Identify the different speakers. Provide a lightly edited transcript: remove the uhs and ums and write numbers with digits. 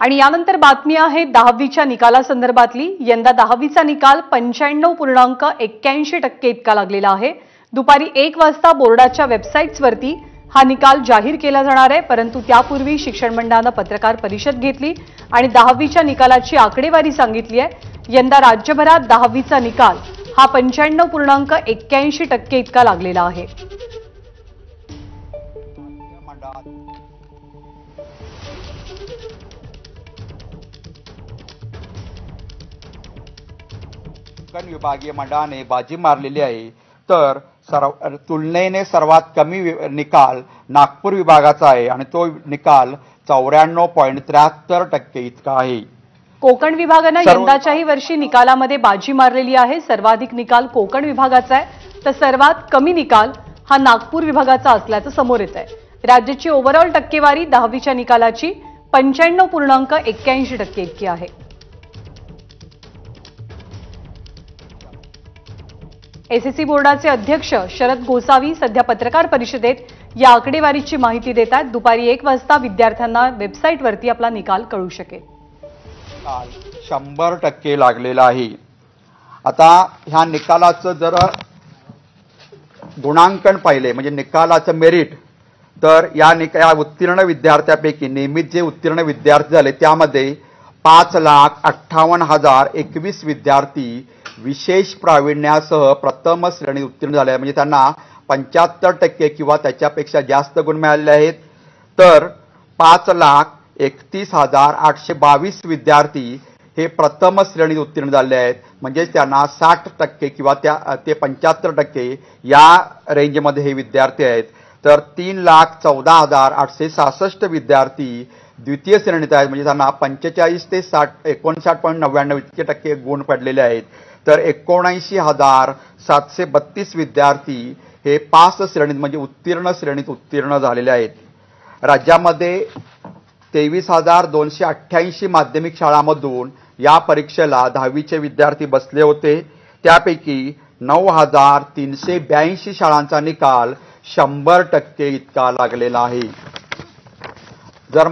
Speaker 1: आणि यानंतर बातमी आहे 10वीच्या निकालासंदर्भातली। यंदा 10वीचा निकाल 95.81% इतका लागलेला आहे। दुपारी 1 वाजता बोर्डाच्या वेबसाईट्सवरती हा निकाल जाहीर केला जाणार आहे, परंतु त्यापूर्वी शिक्षण मंडळाने पत्रकार परिषद घेतली आणि 10वीच्या निकालाची आकडेवारी सांगितली आहे। यंदा राज्यभरात 10वीचा निकाल हा 95.81% इतका लागलेला आहे।
Speaker 2: विभागीय मंडळाने बाजी मारलेली आहे। तर तुलनेने सर्वात कमी निकाल नागपूर विभागाचा आहे आणि तो निकाल 94.73% इतका आहे।
Speaker 1: कोकण विभागाने यंदाच्याही वर्षी निकालामध्ये बाजी मारलेली आहे। सर्वाधिक निकाल कोकण विभागाचा आहे, तर सर्वात कमी निकाल हा नागपूर विभागाचा असल्याचं समोर येत आहे। राज्याची ओव्हरऑल टक्केवारी 10वीच्या निकालाची 95.81% इतकी आहे। एसएससी बोर्डाचे अध्यक्ष शरद गोसावी सध्या पत्रकार परिषदेत या आकडेवारीची माहिती देत आहेत। दुपारी 1 वाजता विद्यार्थ्यांना वेबसाईटवरती आपला निकाल कळू शकेल।
Speaker 2: 100% लागलेला आहे। आता ह्या निकालाचं जर गुणांकन पाहिले म्हणजे निकालाचं मेरिट, तर या उत्तीर्ण विद्यार्थ्यांपैकी नियमित जे उत्तीर्ण विद्यार्थी झाले त्यामध्ये 5,58,021 विद्यार्थी विशेष प्रावीण्यासह प्रथम श्रेणी उत्तीर्ण झाले, म्हणजे त्यांना 75% किंवा त्याच्यापेक्षा जास्त गुण मिळाले आहेत। तर 5,31,822 विद्यार्थी हे प्रथम श्रेणीत उत्तीर्ण झाले आहेत, म्हणजे त्यांना 60% किंवा ते 75% या रेंजमध्ये हे विद्यार्थी आहेत। तर 3,14,866 विद्यार्थी द्वितीय श्रेणीत आहेत, म्हणजे त्यांना 45 ते 59.99 इतके गुण पडलेले आहेत। तर 79,732 विद्यार्थी हे पास श्रेणीत म्हणजे उत्तीर्ण श्रेणीत उत्तीर्ण झालेले आहेत। राज्यामध्ये 23,288 माध्यमिक शाळांमधून या परीक्षेला 10वीचे विद्यार्थी बसले होते। त्यापैकी 9,382 शाळांचा निकाल 100% इतका लागलेला आहे। जर